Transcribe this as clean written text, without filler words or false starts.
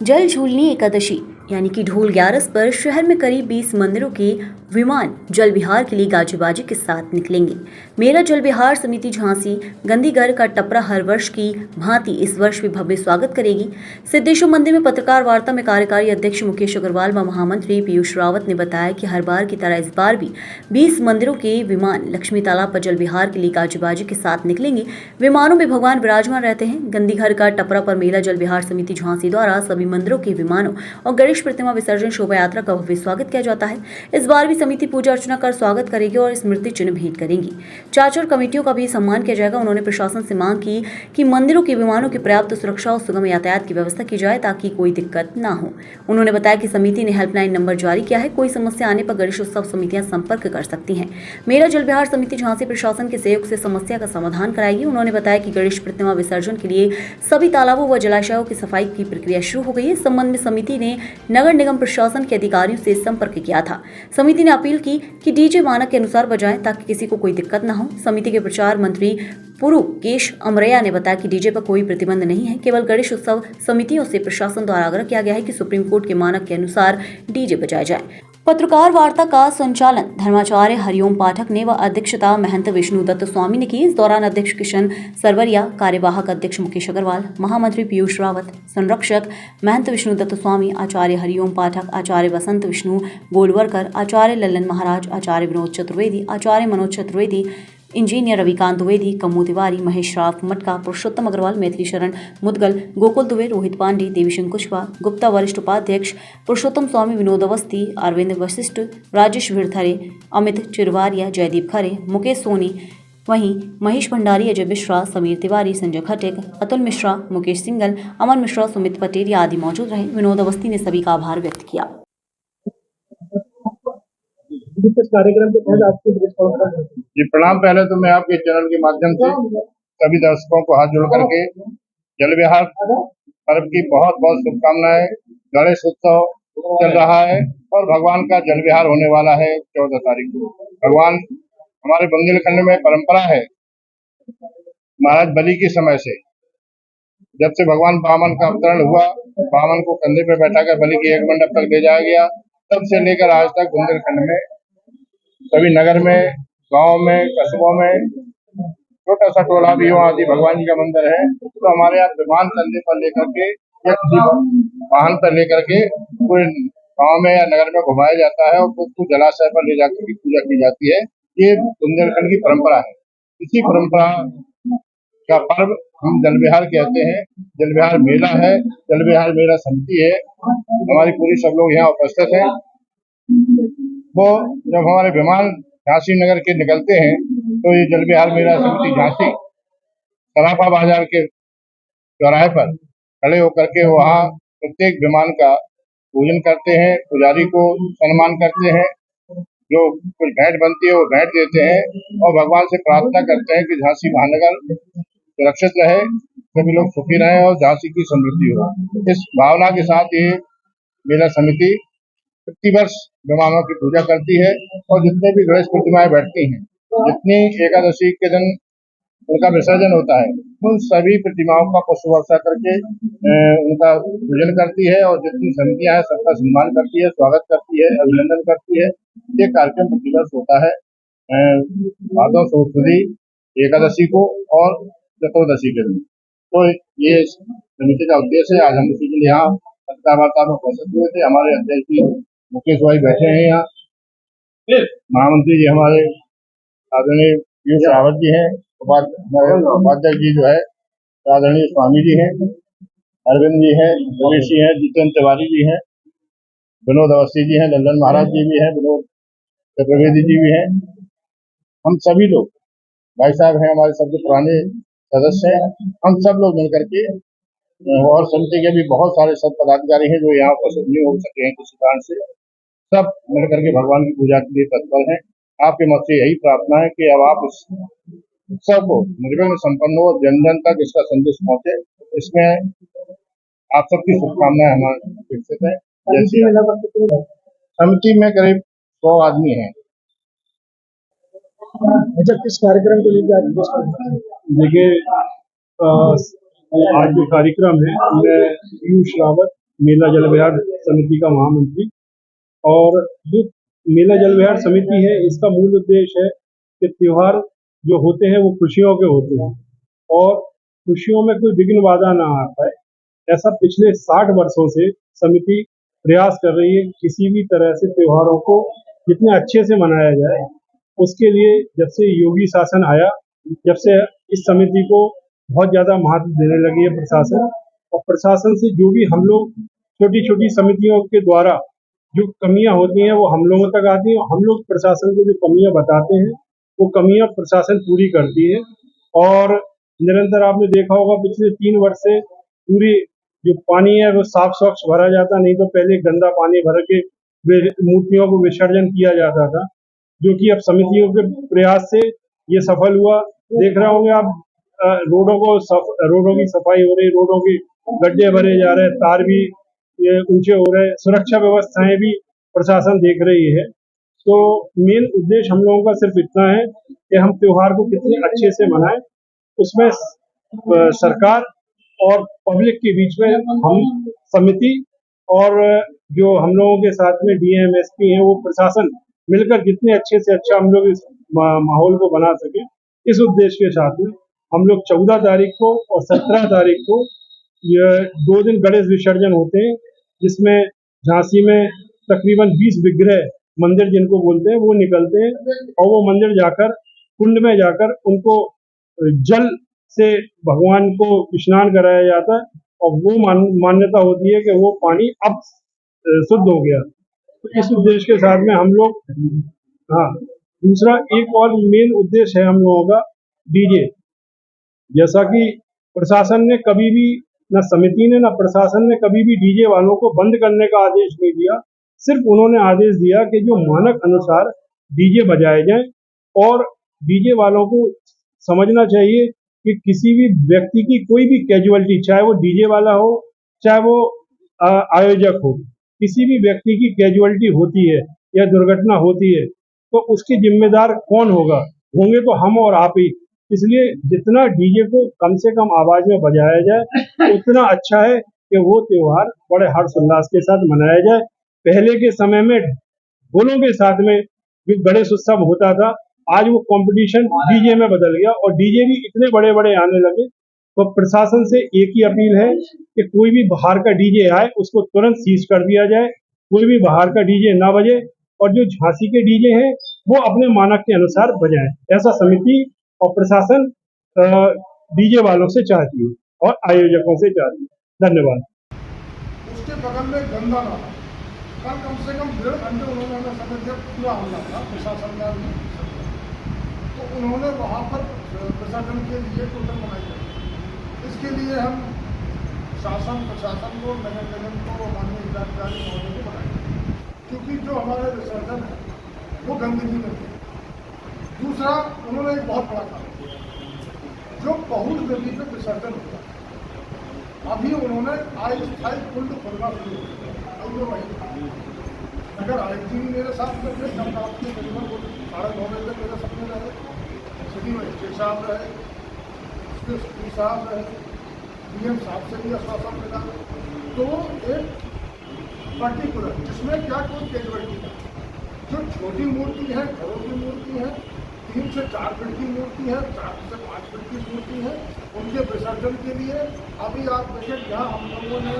जल झूलनी एकादशी यानी कि ढोल ग्यारस पर शहर में करीब 20 मंदिरों के विमान जल विहार के लिए गाजे बाजे के साथ निकलेंगे। मेला जल विहार समिति झांसी गंदीगढ़ का टपरा हर वर्ष की भांति इस वर्ष भी भव्य स्वागत करेगी। सिद्धेश्वर मंदिर में पत्रकार वार्ता में कार्यकारी अध्यक्ष मुकेश अग्रवाल व महामंत्री पीयूष रावत ने बताया कि हर बार की तरह इस बार भी 20 मंदिरों के विमान लक्ष्मी तालाब पर जल विहार के लिए गाजे बाजे के साथ निकलेंगे। विमानों में भगवान विराजमान रहते हैं। गंदीगढ़ का टपरा पर मेला जल विहार समिति झांसी द्वारा सभी मंदिरों के विमानों और गणेश प्रतिमा विसर्जन शोभा यात्रा का भव्य स्वागत किया जाता है। इस बार भी समिति पूजा अर्चना कर स्वागत करेगी और स्मृति चिन्ह भेंट करेंगी। चाचर कमेटियों का भी सम्मान किया जाएगा। उन्होंने प्रशासन से मांग की कि मंदिरों के विमानों की पर्याप्त सुरक्षा और सुगम यातायात की व्यवस्था की जाए ताकि कोई दिक्कत न हो। उन्होंने बताया कि समिति ने हेल्पलाइन नंबर जारी किया है। कोई समस्या आने पर गणेश उत्सव समितियां संपर्क कर सकती हैं। मेला जल विहार समिति झांसी प्रशासन के सहयोग से समस्या का समाधान कराएगी। उन्होंने बताया कि गणेश प्रतिमा विसर्जन के लिए सभी तालाबों व जलाशयों की सफाई की प्रक्रिया शुरू हो गई है। इस संबंध में समिति ने नगर निगम प्रशासन के अधिकारियों से संपर्क किया था। समिति ने अपील की कि डीजे मानक के अनुसार बजाएं ताकि किसी को कोई दिक्कत न हो। समिति के प्रचार मंत्री पुरु केश अमरैया ने बताया कि डीजे पर कोई प्रतिबंध नहीं है। केवल गणेश उत्सव समितियों से प्रशासन द्वारा आग्रह किया गया है कि सुप्रीम कोर्ट के मानक के अनुसार डीजे बजाए जाए। पत्रकार वार्ता का संचालन धर्माचार्य हरिओम पाठक ने व अध्यक्षता महंत विष्णुदत्त स्वामी ने की। इस दौरान अध्यक्ष किशन सरवरिया, कार्यवाहक अध्यक्ष मुकेश अग्रवाल, महामंत्री पीयूष रावत, संरक्षक महंत विष्णुदत्त स्वामी, आचार्य हरिओम पाठक, आचार्य वसंत विष्णु गोलवरकर, आचार्य लल्लन महाराज, आचार्य विनोद चतुर्वेदी, आचार्य मनोज चतुर्वेदी, इंजीनियर रविकांत द्विवेदी, कम्मू तिवारी, महेश राव मटका, पुरुषोत्तम अग्रवाल, मैथिली शरण मुदगल, गोकुल दुबे, रोहित पांडे, देवीशंकर कुशवाहा, गुप्ता वरिष्ठ उपाध्यक्ष, पुरुषोत्तम स्वामी, विनोद अवस्थी, अरविंद वशिष्ठ, राजेश भिड़थरे, अमित चिरवारिया, जयदीप खरे, मुकेश सोनी, वहीं महेश भंडारी, अजय मिश्रा, समीर तिवारी, संजय खटेक, अतुल मिश्रा, मुकेश सिंगल, अमन मिश्रा, सुमित पटेल आदि मौजूद रहे। विनोद अवस्थी ने सभी का आभार व्यक्त किया। कार्यक्रम के तहत आपकी जी प्रणाम। पहले तो मैं आपके चैनल के माध्यम से सभी दर्शकों को हाथ जोड़ करके जल विहार पर्व की बहुत बहुत शुभकामनाएं। गणेश उत्सव चल रहा है और भगवान का जल विहार होने वाला है 14 तारीख को। भगवान हमारे बुंदेलखंड में परंपरा है, महाराज बलि के समय से, जब से भगवान वामन का अवतरण हुआ, वामन को कंधे पे बैठा कर बलि के एक मंडप तक ले जाया गया, तब से लेकर आज तक बुंदेलखंड में सभी नगर में, गांव में, कस्बों में, छोटा सा टोला भी हो आदि भगवान जी का मंदिर है, तो हमारे यहाँ विमान कंधे पर लेकर के या किसी वाहन पर लेकर के पूरे गांव में या नगर में घुमाया जाता है और उसको जलाशय पर ले जाकर के पूजा की जाती है। ये बुंदेलखंड की परंपरा है। इसी परंपरा का पर्व हम जल विहार कहते हैं। जल विहार मेला है, जल विहार मेला समिति है, हमारी पूरी सब लोग यहाँ उपस्थित है। वो जब हमारे विमान झांसी नगर के निकलते हैं तो ये जल विहार मेला समिति झांसी सराफा बाजार के चौराहे पर खड़े होकर के वहाँ प्रत्येक विमान का पूजन करते हैं, पुजारी को सम्मान करते हैं, जो कुछ भेंट बनती है वो भेंट देते हैं और भगवान से प्रार्थना करते हैं कि झांसी महानगर सुरक्षित रहे, सभी लोग सुखी रहे और झांसी की समृद्धि हो। इस भावना के साथ ये मेला समिति प्रतिवर्ष विमानों की पूजा करती है और जितने भी गणेश प्रतिमाएं बैठती हैं, जितनी एकादशी के दिन उनका विसर्जन होता है, उन सभी प्रतिमाओं का पुष्प वर्षा करके उनका पूजन करती है और जितनी समितियां हैं सबका सम्मान करती है, स्वागत करती है, अभिनंदन करती है। ये कार्यक्रम प्रतिवर्ष होता है भादव सुदी एकादशी को और चतुर्दशी के दिन। तो ये समिति का उद्देश्य है। आज हम इसी के लिए यहाँ पत्रकार वार्ता में उपस्थित हुए थे। हमारे अध्यक्ष मुकेश भाई बैठे हैं यहाँ, महामंत्री जी हमारे आदरणीय पीयूष रावत जी हैं, उपाध्यक्ष जी जो है आदरणीय स्वामी जी हैं, अरविंद जी हैं, रमेश जी हैं, जितेंद्र तिवारी जी हैं, विनोद अवस्थी जी हैं, लल्लन महाराज जी भी हैं, विनोद चतुर्वेदी जी भी हैं। हम सभी लोग, भाई साहब हैं हमारे सबसे पुराने सदस्य हैं, हम सब लोग मिलकर के और समिति के भी बहुत सारे सब पदाधिकारी हैं जो यहाँ उपस्थित नहीं हो सके हैं किसी कारण से, सब मिलकर के भगवान की पूजा के लिए तत्पर हैं। आपके मत से यही प्रार्थना है कि अब आप इस उत्सव को निर्विघ्न संपन्न हो, जन जन तक इसका संदेश पहुंचे, इसमें आप सबकी शुभकामनाएं हमारे विकसित है। समिति में करीब 100 आदमी हैं। अच्छा, किस कार्यक्रम को लेकर? देखिए आज जो कार्यक्रम है, मैं पीयूष रावत मेला जल विहार समिति का महामंत्री। और जो मेला जल विहार समिति है, इसका मूल उद्देश्य है कि त्यौहार जो होते हैं वो खुशियों के होते हैं और खुशियों में कोई विघ्न बाधा ना आ पाए, ऐसा पिछले 60 वर्षों से समिति प्रयास कर रही है। किसी भी तरह से त्योहारों को जितने अच्छे से मनाया जाए, उसके लिए जब से योगी शासन आया, जब से इस समिति को बहुत ज़्यादा महत्व देने लगी है प्रशासन, और प्रशासन से जो भी हम लोग छोटी छोटी समितियों के द्वारा जो कमियां होती हैं वो हम लोगों तक आती हैं। हम लोग प्रशासन को जो कमियां बताते हैं वो कमियां प्रशासन पूरी करती है। और निरंतर आपने देखा होगा पिछले 3 वर्ष से पूरी जो पानी है वो साफ स्वच्छ भरा जाता, नहीं तो पहले गंदा पानी भर के मूर्तियों को विसर्जन किया जाता था, जो कि अब समितियों के प्रयास से ये सफल हुआ। देख रहे होंगे आप, रोडों की सफाई हो रही, रोडों के गड्ढे भरे जा रहे हैं, तार भी ये ऊंचे हो रहे हैं, सुरक्षा व्यवस्थाएं भी प्रशासन देख रही है। तो मेन उद्देश्य हम लोगों का सिर्फ इतना है कि हम त्योहार को कितने अच्छे से मनाएं, उसमें सरकार और पब्लिक के बीच में हम समिति और जो हम लोगों के साथ में डीएम एसपी हैं वो प्रशासन मिलकर जितने अच्छे से अच्छा हम लोग इस माहौल को बना सके, इस उद्देश्य के साथ में हम लोग 14 तारीख को और 17 तारीख को ये 2 दिन गणेश विसर्जन होते हैं, जिसमें झांसी में तकरीबन 20 विग्रह मंदिर जिनको बोलते हैं वो निकलते हैं, और वो मंदिर जाकर कुंड में जाकर उनको जल से भगवान को स्नान कराया जाता है, और वो मान्यता होती है कि वो पानी अब शुद्ध हो गया। तो इस उद्देश्य के साथ में हम लोग, हाँ, दूसरा एक और मेन उद्देश्य है हम लोगों का डीजे। जैसा कि प्रशासन ने कभी भी, न समिति ने न प्रशासन ने कभी भी डीजे वालों को बंद करने का आदेश नहीं दिया, सिर्फ उन्होंने आदेश दिया कि जो मानक अनुसार डीजे बजाए जाएं, और डीजे वालों को समझना चाहिए कि किसी भी व्यक्ति की कोई भी कैजुअलिटी, चाहे वो डीजे वाला हो चाहे वो आयोजक हो, किसी भी व्यक्ति की कैजुअलिटी होती है या दुर्घटना होती है तो उसकी जिम्मेदार कौन होगा? होंगे तो हम और आप ही। इसलिए जितना डीजे को कम से कम आवाज में बजाया जाए उतना अच्छा है कि वो त्योहार बड़े हर्ष उल्लास के साथ मनाया जाए। पहले के समय में ढोलों के साथ में जो गणेश उत्सव होता था, आज वो कंपटीशन डीजे में बदल गया और डीजे भी इतने बड़े बड़े आने लगे। तो प्रशासन से एक ही अपील है कि कोई भी बाहर का डीजे आए उसको तुरंत सीज कर दिया जाए, कोई भी बाहर का डीजे ना बजे, और जो झांसी के डीजे हैं वो अपने मानक के अनुसार बजाएं। ऐसा समिति और प्रशासन डीजे वालों से चाहती है और आयोजकों से चाहती है। धन्यवाद। उसके बगल में गंदा नाला, कम से कम 1.5 घंटे उन्होंने हमें समय दिया, पूरा हमला था प्रशासन का, तो उन्होंने वहाँ पर प्रशासन के लिए टोटल बनाई है। इसके लिए हम शासन प्रशासन को, नगर निगम को, माननीय जिलाधिकारी महोदय को बनाएंगे, क्योंकि जो हमारे विसर्जन है वो गंदगी में है। दूसरा, उन्होंने एक बहुत बड़ा काम किया, जो बहुत नदी पे विसर्जन होता है, अभी उन्होंने अस्थायी कुंड खोलना शुरू किया। अगर आयुक्त जी मेरे साथ में थे, जब रात में करीबन 9:30 बजे तक मेरे सपने रहे, सिटी मजिस्ट्रेट साहब रहे, उसके एसपी साहब रहे, डीएम साहब से भी आश्वासन मिला, तो एक पर्टिकुलर जिसमें क्या कोई कैजुअलिटी है, जो छोटी मूर्ति है, घरों की मूर्ति है, 3 से 4 फीट की मूर्ति है, 4 से 5 फीट की मूर्ति है, उनके विसर्जन के लिए अभी आप देखें यहाँ हम लोगों ने